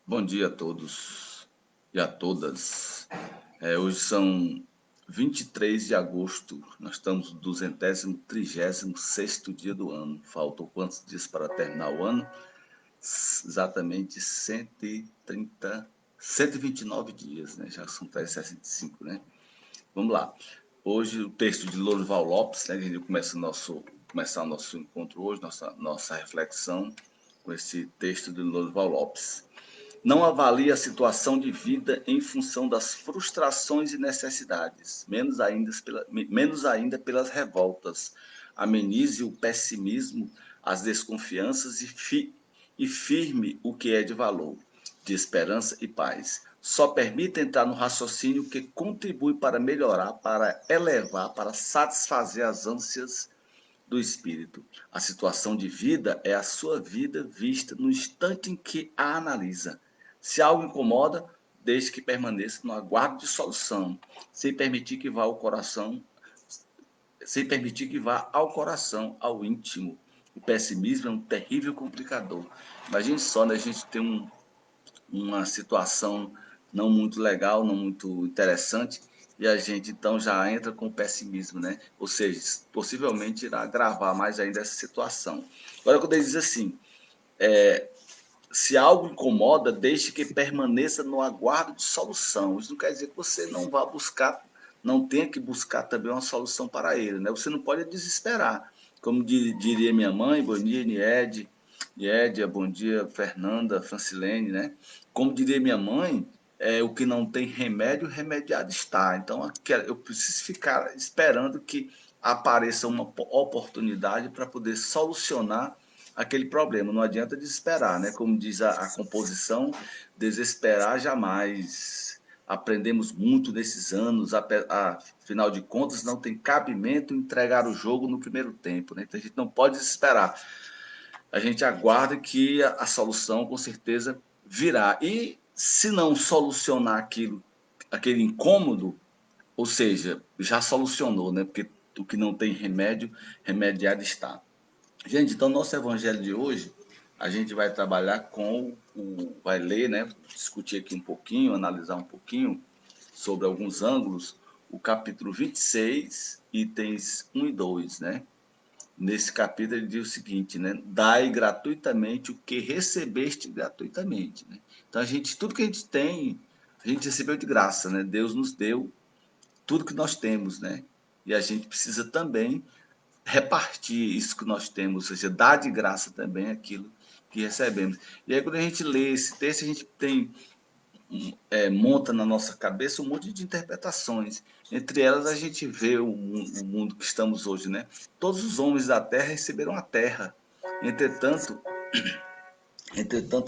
Bom dia a todos e a todas. Hoje são 23 de agosto, nós estamos no 236º dia do ano. Faltam quantos dias para terminar o ano? Exatamente 130, 129 dias, né? Já são 365, né? Vamos lá. Hoje o texto de Lourival Lopes, né? A gente começar o nosso encontro hoje, nossa reflexão com esse texto de Lourival Lopes. Não avalie a situação de vida em função das frustrações e necessidades, menos ainda pelas revoltas. Amenize o pessimismo, as desconfianças e firme o que é de valor, de esperança e paz. Só permita entrar no raciocínio que contribui para melhorar, para elevar, para satisfazer as ânsias do espírito. A situação de vida é a sua vida vista no instante em que a analisa. Se algo incomoda, deixe que permaneça no aguardo de solução, sem permitir que vá ao coração, sem permitir que vá ao coração, ao íntimo. O pessimismo é um terrível complicador. Imagine só, né, a gente tem uma situação não muito legal, não muito interessante, e a gente então já entra com pessimismo, né? Ou seja, possivelmente irá agravar mais ainda essa situação. Agora, quando ele diz assim, se algo incomoda, deixe que permaneça no aguardo de solução. Isso não quer dizer que você não vá buscar, não tenha que buscar também uma solução para ele, né? Você não pode desesperar. Como diria minha mãe, bom dia, Niédia, bom dia, Fernanda, Francilene, né? Como diria minha mãe, o que não tem remédio, remediado está. Então, eu preciso ficar esperando que apareça uma oportunidade para poder solucionar aquele problema. Não adianta desesperar, né? Como diz a composição, desesperar jamais. Aprendemos muito nesses anos, afinal de contas, não tem cabimento entregar o jogo no primeiro tempo, né? Então a gente não pode desesperar. A gente aguarda que a solução com certeza virá. E se não solucionar aquele incômodo, ou seja, já solucionou, né? Porque o que não tem remédio, remediado está. Gente, então nosso evangelho de hoje, a gente vai trabalhar vai ler, né, discutir aqui um pouquinho, analisar um pouquinho sobre alguns ângulos, o capítulo 26, itens 1 e 2, né? Nesse capítulo ele diz o seguinte, né? Dai gratuitamente o que recebeste gratuitamente, né? Então tudo que a gente tem, a gente recebeu de graça, né? Deus nos deu tudo que nós temos, né? E a gente precisa também repartir isso que nós temos, ou seja, dar de graça também aquilo que recebemos. E aí, quando a gente lê esse texto, a gente monta na nossa cabeça um monte de interpretações. Entre elas, a gente vê o mundo que estamos hoje, né? Todos os homens da terra receberam a terra. Entretanto,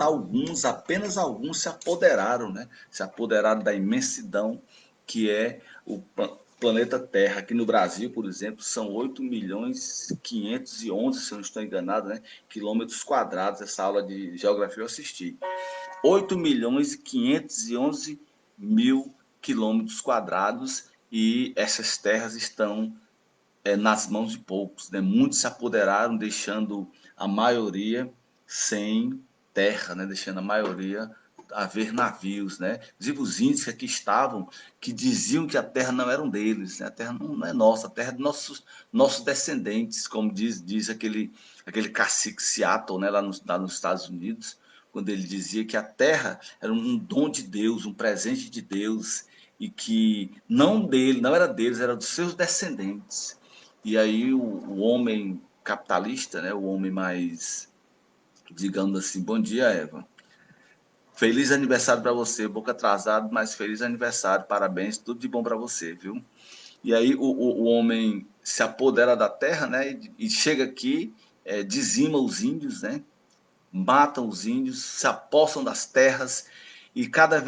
alguns, apenas alguns, se apoderaram, né? Se apoderaram da imensidão que é o planeta Terra. Aqui no Brasil, por exemplo, são 8.511.000, se eu não estou enganado, né? Quilômetros quadrados. Essa aula de geografia eu assisti. 8.511.000 quilômetros quadrados, e essas terras estão nas mãos de poucos, né? Muitos se apoderaram, deixando a maioria sem terra, né? Deixando a maioria haver navios, né? Inclusive os índios que aqui estavam, que diziam que a terra não era deles, né? A terra não é nossa, a terra é de nossos descendentes, como diz aquele cacique Seattle, né? Lá nos Estados Unidos, quando ele dizia que a terra era um dom de Deus, um presente de Deus, e que não era deles, era dos seus descendentes. E aí o homem capitalista, né, o homem mais, digamos assim, bom dia, Eva. Feliz aniversário para você, um pouco atrasado, mas feliz aniversário, parabéns, tudo de bom para você, viu? E aí o homem se apodera da terra, né, e chega aqui, dizima os índios, né, matam os índios, se apossam das terras, e cada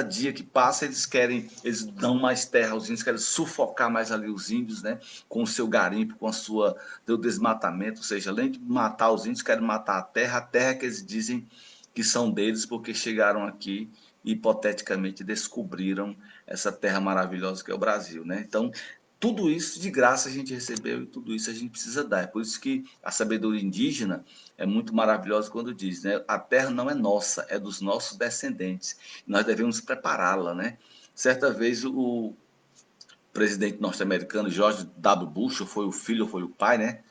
dia que passa, eles dão mais terra aos índios, querem sufocar mais ali os índios, né? Com o seu garimpo, com do desmatamento, ou seja, além de matar os índios, querem matar a terra que eles dizem que são deles, porque chegaram aqui e hipoteticamente descobriram essa terra maravilhosa que é o Brasil, né? Então, tudo isso de graça a gente recebeu e tudo isso a gente precisa dar. É por isso que a sabedoria indígena é muito maravilhosa quando diz, né? A terra não é nossa, é dos nossos descendentes. Nós devemos prepará-la, né? Certa vez o presidente norte-americano George W. Bush, ou foi o filho ou foi o pai, né?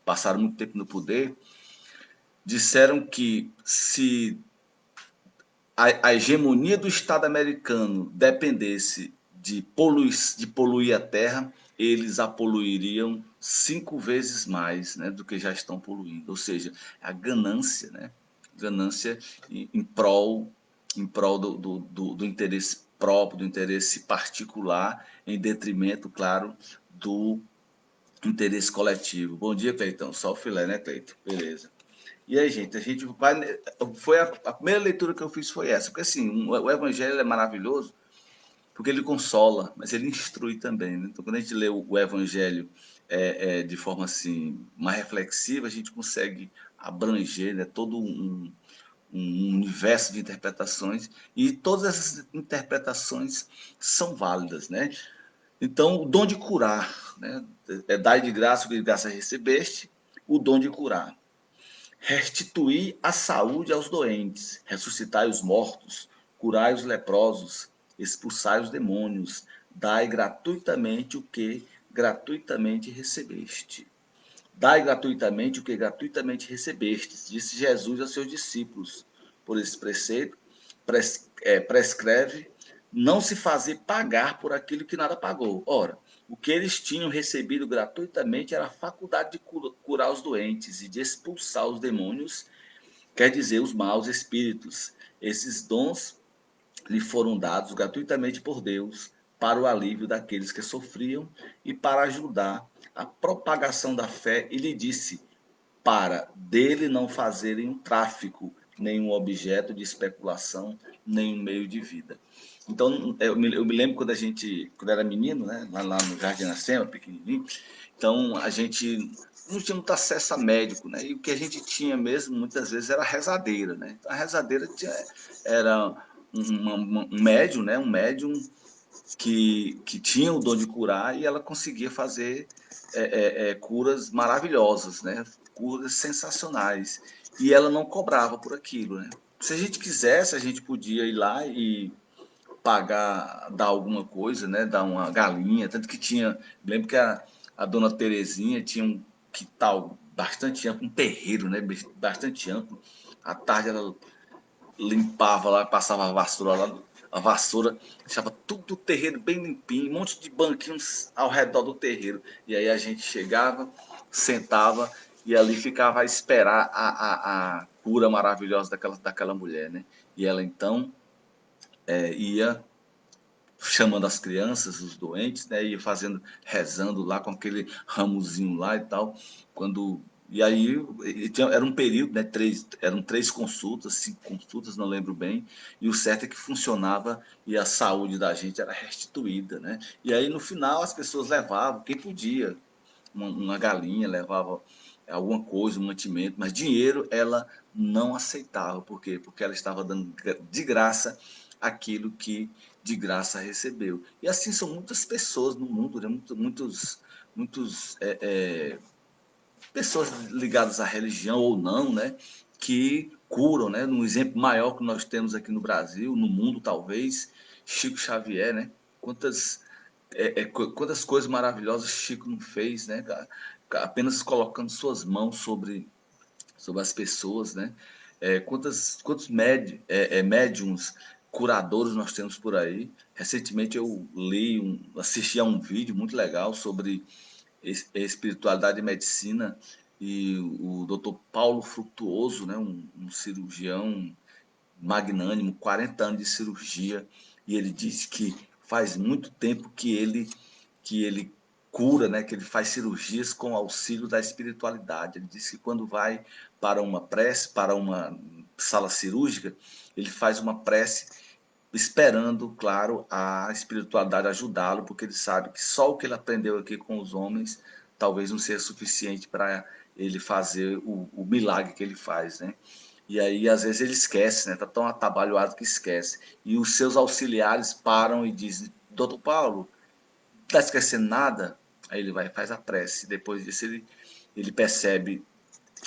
Passaram muito tempo no poder, disseram que se a hegemonia do Estado americano dependesse de poluir a terra, eles a poluiriam 5 vezes mais, né, do que já estão poluindo. Ou seja, a ganância, né? Ganância em prol do interesse próprio, do interesse particular, em detrimento, claro, do interesse coletivo. Bom dia, Cleitão. Só o filé, né, Cleito? Beleza. E aí, gente, a gente vai. Foi a primeira leitura que eu fiz foi essa, porque assim, o Evangelho é maravilhoso, porque ele consola, mas ele instrui também, né? Então, quando a gente lê o Evangelho de forma assim mais reflexiva, a gente consegue abranger, né, todo um universo de interpretações, e todas essas interpretações são válidas, né? Então, o dom de curar, né? Dai de graça o que de graça recebeste, o dom de curar. Restituir a saúde aos doentes, ressuscitai os mortos, curai os leprosos, expulsai os demônios, dai gratuitamente o que gratuitamente recebeste. Dai gratuitamente o que gratuitamente recebestes, disse Jesus a seus discípulos. Por esse preceito, prescreve não se fazer pagar por aquilo que nada pagou. Ora, o que eles tinham recebido gratuitamente era a faculdade de curar os doentes e de expulsar os demônios, quer dizer, os maus espíritos. Esses dons lhe foram dados gratuitamente por Deus para o alívio daqueles que sofriam e para ajudar a propagação da fé, e lhe disse para dele não fazerem um tráfico, nenhum objeto de especulação, nenhum meio de vida. Então, eu me lembro quando era menino, né, lá no Jardim Iracema, pequenininho, então a gente não tinha muito acesso a médico, né, e o que a gente tinha mesmo, muitas vezes, era a rezadeira, né, então a rezadeira era um médium, né, um médium que tinha o dom de curar e ela conseguia fazer curas maravilhosas, né? Curas sensacionais. E ela não cobrava por aquilo, né? Se a gente quisesse, a gente podia ir lá e pagar, dar alguma coisa, né? Dar uma galinha, tanto que tinha, lembro que a dona Terezinha tinha um quintal bastante amplo, um terreiro, né? Bastante amplo. À tarde ela limpava lá, passava a vassoura, deixava tudo o terreiro bem limpinho, um monte de banquinhos ao redor do terreiro. E aí a gente chegava, sentava e ali ficava a esperar a cura maravilhosa daquela mulher, né? E ela então ia chamando as crianças, os doentes, né? Ia fazendo, rezando lá com aquele ramozinho lá e tal. Quando e aí era um período, né? Eram 3 consultas, 5 consultas, não lembro bem. E o certo é que funcionava e a saúde da gente era restituída, né? E aí no final as pessoas levavam, quem podia, uma galinha, levava alguma coisa, um mantimento, mas dinheiro ela não aceitava. Por quê? Porque ela estava dando de graça aquilo que de graça recebeu. E assim são muitas pessoas no mundo, né? Muitos pessoas ligadas à religião ou não, né? Que curam, né? Um exemplo maior que nós temos aqui no Brasil, no mundo talvez, Chico Xavier, né? Quantas coisas maravilhosas Chico não fez, né, cara? Apenas colocando suas mãos sobre as pessoas, né? Quantos médiums curadores nós temos por aí? Recentemente eu assisti a um vídeo muito legal sobre espiritualidade e medicina, e o Dr. Paulo Frutuoso, né, um cirurgião magnânimo, 40 anos de cirurgia, e ele disse que faz muito tempo que ele cura, né, que ele faz cirurgias com auxílio da espiritualidade. Ele disse que quando vai para uma prece, para uma sala cirúrgica, ele faz uma prece esperando, claro, a espiritualidade ajudá-lo, porque ele sabe que só o que ele aprendeu aqui com os homens talvez não seja suficiente para ele fazer o milagre que ele faz, né? E aí, às vezes, ele esquece, né? Tá tão atabalhoado que esquece. E os seus auxiliares param e dizem: Doutor Paulo, está esquecendo nada, aí ele vai e faz a prece. Depois disso ele percebe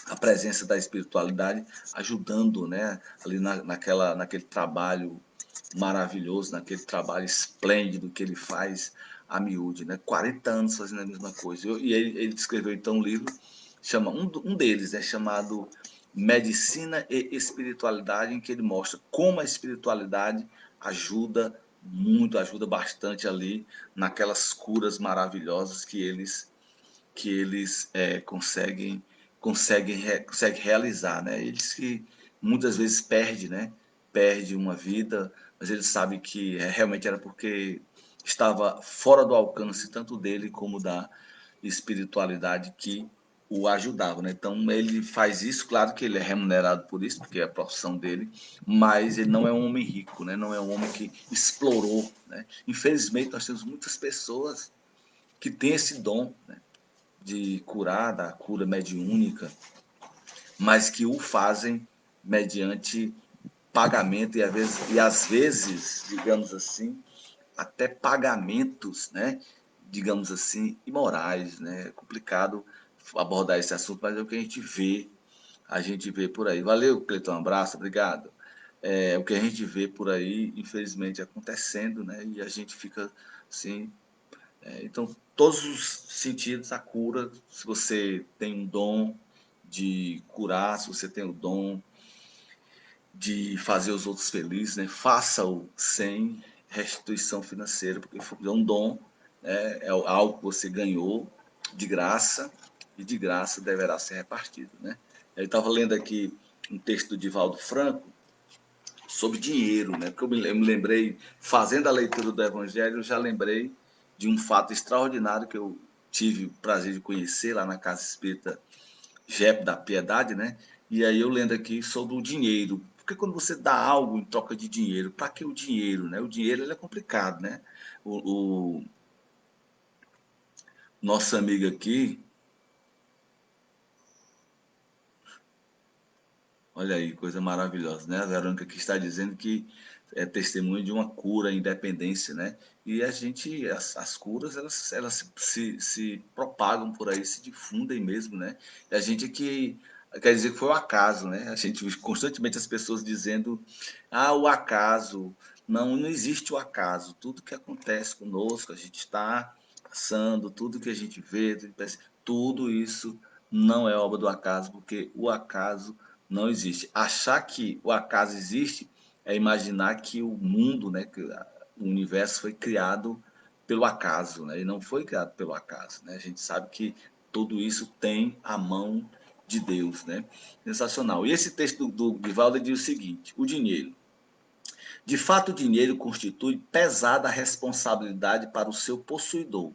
a presença da espiritualidade ajudando, né, ali naquele trabalho maravilhoso, naquele trabalho esplêndido que ele faz a miúde, né? 40 anos fazendo a mesma coisa. E ele escreveu então um livro, um deles é chamado Medicina e Espiritualidade, em que ele mostra como a espiritualidade ajuda muito, ajuda bastante ali naquelas curas maravilhosas que eles conseguem realizar, né? Eles que muitas vezes perdem, né? Perde uma vida, mas ele sabe que realmente era porque estava fora do alcance tanto dele como da espiritualidade que o ajudava, né? Então ele faz isso, claro que ele é remunerado por isso, porque é a profissão dele, mas ele não é um homem rico, né? Não é um homem que explorou, né? Infelizmente nós temos muitas pessoas que têm esse dom, né, de curar, da cura mediúnica, mas que o fazem mediante pagamento e às vezes, digamos assim, até pagamentos, né, digamos assim, imorais, né? É complicado abordar esse assunto, mas é o que a gente vê por aí. Valeu, Cleiton, um abraço, obrigado. É o que a gente vê por aí, infelizmente, acontecendo, né? E a gente fica assim. Então, todos os sentidos, a cura, se você tem um dom de curar, se você tem o dom de fazer os outros felizes, né? Faça-o sem restituição financeira, porque é um dom, né? É algo que você ganhou de graça e de graça deverá ser repartido, né? Eu estava lendo aqui um texto do Divaldo Franco sobre dinheiro, né? Porque eu me lembrei, fazendo a leitura do Evangelho, eu já lembrei de um fato extraordinário que eu tive o prazer de conhecer lá na Casa Espírita Jepe da Piedade, né? E aí eu lendo aqui sobre o dinheiro. Porque quando você dá algo em troca de dinheiro, para que o dinheiro, né? O dinheiro ele é complicado, né? O nosso amigo aqui, olha aí, coisa maravilhosa, né? A Verônica aqui está dizendo que é testemunho de uma cura, independência, né? E a gente, as curas, elas se propagam por aí, se difundem mesmo, né? E a gente que quer dizer que foi o acaso, né? A gente vê constantemente as pessoas dizendo, ah, o acaso. Não, não existe o acaso. Tudo que acontece conosco, a gente está passando, tudo que a gente vê, tudo isso não é obra do acaso, porque o acaso não existe. Achar que o acaso existe é imaginar que o mundo, né, que o universo foi criado pelo acaso, né, e não foi criado pelo acaso, né? A gente sabe que tudo isso tem a mão de Deus, né? Sensacional. E esse texto do Divaldo diz o seguinte: o dinheiro. De fato, o dinheiro constitui pesada responsabilidade para o seu possuidor.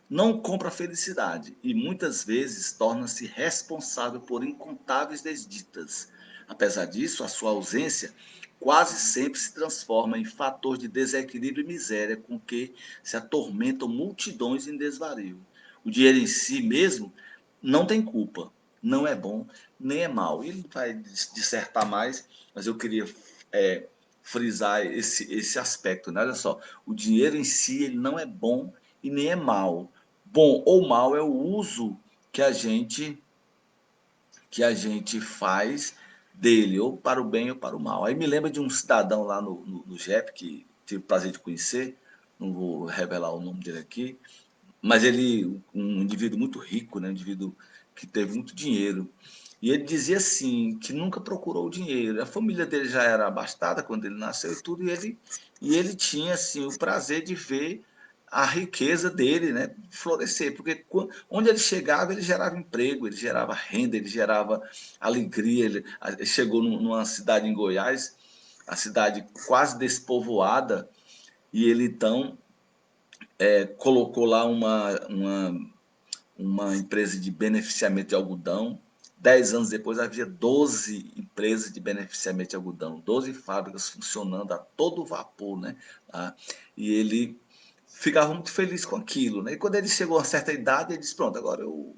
Não compra felicidade e muitas vezes torna-se responsável por incontáveis desditas. Apesar disso, a sua ausência quase sempre se transforma em fator de desequilíbrio e miséria com que se atormentam multidões em desvario. O dinheiro em si mesmo não tem culpa, não é bom nem é mal. Ele vai dissertar mais, mas eu queria é, frisar esse aspecto, né? Olha só, o dinheiro em si ele não é bom e nem é mal. Bom ou mal é o uso que a gente faz dele, ou para o bem ou para o mal. Aí me lembra de um cidadão lá no JEP, que tive o prazer de conhecer, não vou revelar o nome dele aqui, mas ele, um indivíduo muito rico, né, um indivíduo que teve muito dinheiro, e ele dizia assim, que nunca procurou o dinheiro. A família dele já era abastada quando ele nasceu e tudo, e ele tinha assim, o prazer de ver a riqueza dele, né, florescer, porque onde ele chegava, ele gerava emprego, ele gerava renda, ele gerava alegria. Ele chegou numa cidade em Goiás, a cidade quase despovoada, e ele então colocou lá uma empresa de beneficiamento de algodão. 10 anos depois havia 12 empresas de beneficiamento de algodão, 12 fábricas funcionando a todo vapor, né? Tá? E ele ficava muito feliz com aquilo, né? E quando ele chegou a certa idade, ele disse, pronto, agora eu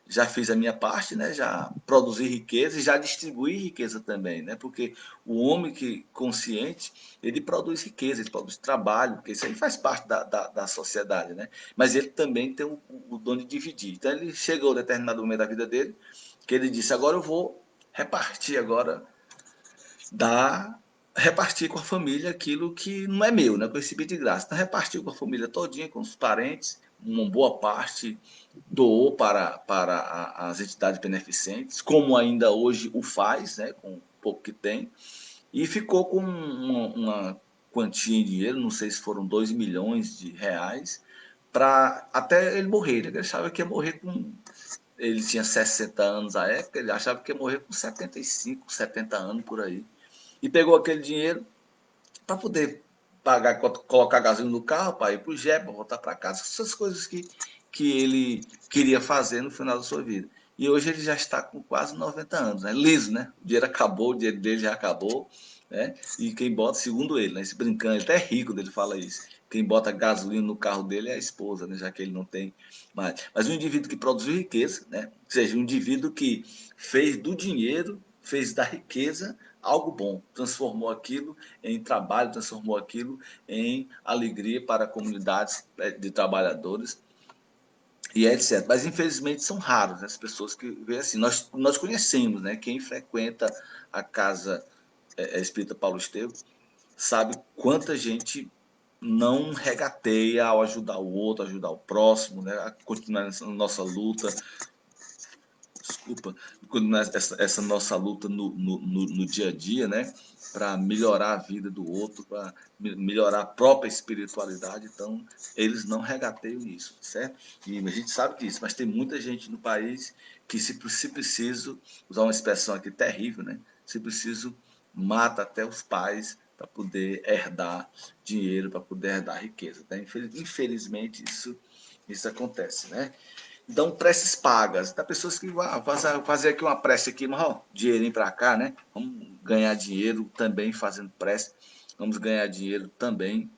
já fiz a minha parte, né? Já produzi riqueza e já distribuí riqueza também, né? Porque o homem que consciente, ele produz riqueza, ele produz trabalho, porque isso aí faz parte da sociedade, né? Mas ele também tem o dom de dividir. Então ele chegou a determinado momento da vida dele, que ele disse, agora eu vou repartir agora, repartir com a família aquilo que não é meu, né? Que eu recebi de graça. Então repartiu com a família todinha, com os parentes, uma boa parte doou para as entidades beneficentes, como ainda hoje o faz, né, com o pouco que tem, e ficou com uma quantia em dinheiro, não sei se foram 2 milhões de reais, para até ele morrer. Né? Ele achava que ia morrer com. Ele tinha 60 anos à época, ele achava que ia morrer com 75, 70 anos por aí. E pegou aquele dinheiro para poder pagar, colocar gasolina no carro, para ir para o JEP, para voltar para casa, essas coisas que ele queria fazer no final da sua vida. E hoje ele já está com quase 90 anos, né? Liso, né? O dinheiro acabou, o dinheiro dele já acabou, né? E quem bota, segundo ele, né? Esse brincando, ele até é rico dele fala isso. Quem bota gasolina no carro dele é a esposa, né? Já que ele não tem mais. Mas um indivíduo que produziu riqueza, né? Ou seja, um indivíduo que fez do dinheiro, fez da riqueza algo bom, transformou aquilo em trabalho, transformou aquilo em alegria para comunidades de trabalhadores e etc. Mas infelizmente são raros, né, as pessoas que veem assim. Nós conhecemos, né? Quem frequenta a casa Espírita Paulo Estevam sabe quanta gente não regateia ao ajudar o outro, ajudar o próximo, né? A continuar nessa nossa luta, desculpa, essa nossa luta no dia a dia, né? Para melhorar a vida do outro, para melhorar a própria espiritualidade. Então, eles não regateiam isso, certo? E a gente sabe disso, mas tem muita gente no país que, se preciso, usar uma expressão aqui terrível, né? Se preciso, mata até os pais para poder herdar dinheiro, para poder herdar riqueza. Tá? Infelizmente, isso acontece, né? Dão preces pagas. Dá pessoas que fazer aqui uma prece aqui, mas ó, dinheirinho para cá, né? Vamos ganhar dinheiro também fazendo prece. Vamos ganhar dinheiro também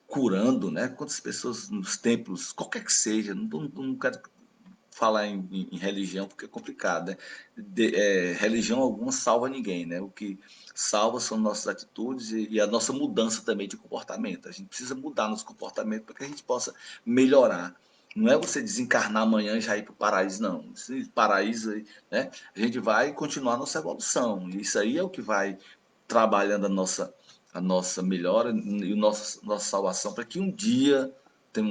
curando, né? Quantas pessoas nos templos, qualquer que seja, não quero falar em religião porque é complicado, né? Religião alguma salva ninguém, né? O que salva são nossas atitudes e a nossa mudança também de comportamento. A gente precisa mudar nosso comportamento para que a gente possa melhorar. Não é você desencarnar amanhã e já ir para o paraíso, não. Esse paraíso, né? A gente vai continuar a nossa evolução. Isso aí é o que vai trabalhando a nossa melhora e nossa salvação para que um dia tem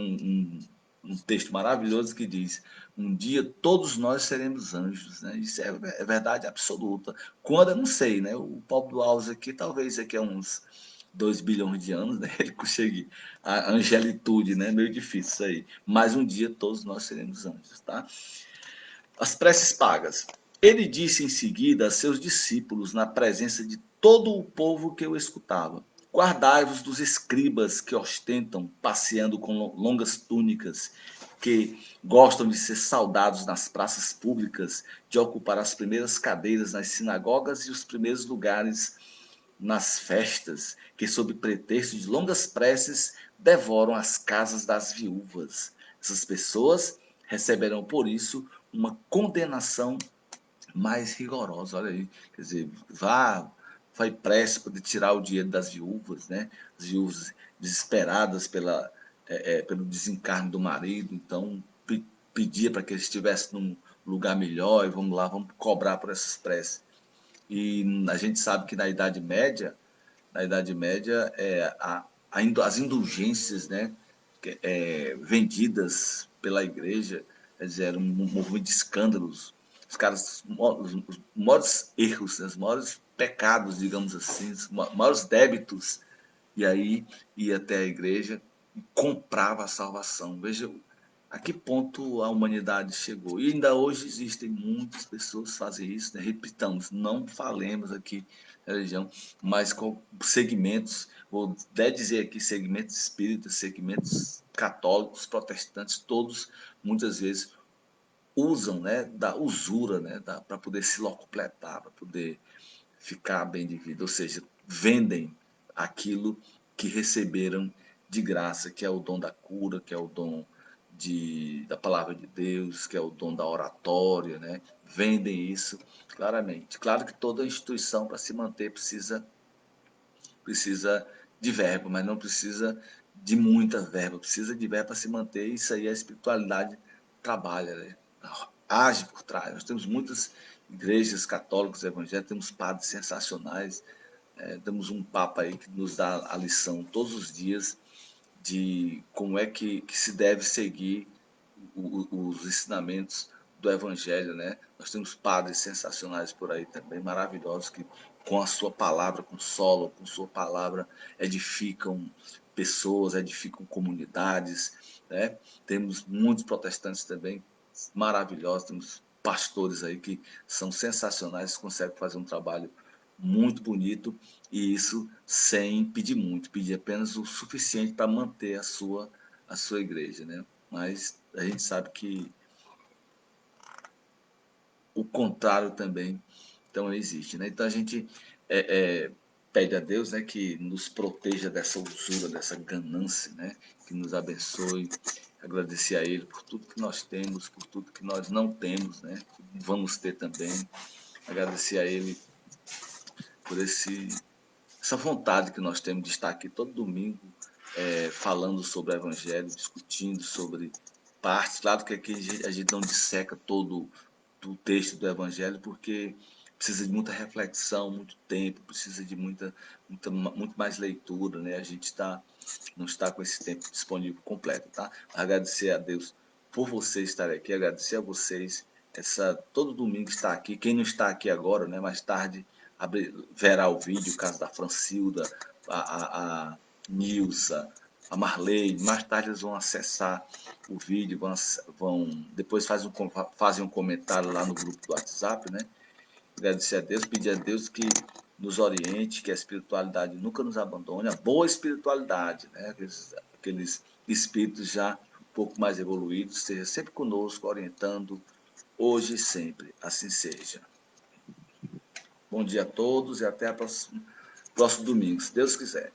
um texto maravilhoso que diz: um dia todos nós seremos anjos, né? Isso é verdade absoluta. Quando eu não sei, né? O Paulo do Alves aqui, talvez aqui a uns 2 bilhões de anos, né? Ele consegue a angelitude, né? Meio difícil isso aí. Mas um dia todos nós seremos anjos, tá? As preces pagas. Ele disse em seguida a seus discípulos, na presença de todo o povo que o escutava: guardai-vos dos escribas que ostentam, passeando com longas túnicas, que gostam de ser saudados nas praças públicas, de ocupar as primeiras cadeiras nas sinagogas e os primeiros lugares nas festas, que, sob pretexto de longas preces, devoram as casas das viúvas. Essas pessoas receberão por isso uma condenação mais rigorosa. Olha aí, quer dizer, vai pressa para tirar o dinheiro das viúvas, né? As viúvas desesperadas pelo desencarne do marido, então pedia para que eles estivessem num lugar melhor e vamos lá, vamos cobrar por essas preces. E a gente sabe que na Idade Média, as indulgências, né, vendidas pela igreja, quer dizer, era um movimento de escândalos. Os caras, os maiores erros, né, os maiores pecados, digamos assim, os maiores débitos, e aí ia até a igreja e comprava a salvação. Veja a que ponto a humanidade chegou. E ainda hoje existem muitas pessoas que fazem isso, né? Repitamos, não falemos aqui religião, mas com segmentos, vou até dizer aqui, segmentos espíritas, segmentos católicos, protestantes, todos muitas vezes usam, né, da usura, né, para poder se locupletar, para poder ficar bem de vida, ou seja, vendem aquilo que receberam de graça, que é o dom da cura, que é o dom da palavra de Deus, que é o dom da oratória, né? Vendem isso claramente. Claro que toda instituição, para se manter, precisa de verbo, mas não precisa de muita verba, precisa de verbo para se manter. Isso aí a espiritualidade trabalha, né? Age por trás. Nós temos muitas igrejas católicas evangélicas, temos padres sensacionais, temos um papa aí que nos dá a lição todos os dias de como é que se deve seguir os ensinamentos do Evangelho, né? Nós temos padres sensacionais por aí também, maravilhosos, que com a sua palavra consolam, com sua palavra edificam pessoas, edificam comunidades, né? Temos muitos protestantes também maravilhosos, temos pastores aí que são sensacionais, conseguem fazer um trabalho muito bonito, e isso sem pedir muito, pedir apenas o suficiente para manter a sua igreja, né? Mas a gente sabe que o contrário também então existe, né? Então a gente pede a Deus, né, que nos proteja dessa usura, dessa ganância, né? Que nos abençoe, agradecer a Ele por tudo que nós temos, por tudo que nós não temos, né? Vamos ter também, agradecer a Ele por essa vontade que nós temos de estar aqui todo domingo, falando sobre o Evangelho, discutindo sobre partes. Claro que aqui a gente não disseca todo o texto do Evangelho, porque precisa de muita reflexão, muito tempo, precisa de muito mais leitura, né? A gente não está com esse tempo disponível completo, tá? Agradecer a Deus por vocês estarem aqui, agradecer a vocês todo domingo estar aqui. Quem não está aqui agora, né? Mais tarde verá o vídeo, o caso da Francilda, a Nilsa, a Marley. Mais tarde eles vão acessar o vídeo, depois fazem um comentário lá no grupo do WhatsApp, né? Agradecer a Deus, pedir a Deus que nos oriente, que a espiritualidade nunca nos abandone, a boa espiritualidade, né? Aqueles espíritos já um pouco mais evoluídos, seja sempre conosco, orientando, hoje e sempre. Assim seja. Bom dia a todos e até próximo domingo, se Deus quiser.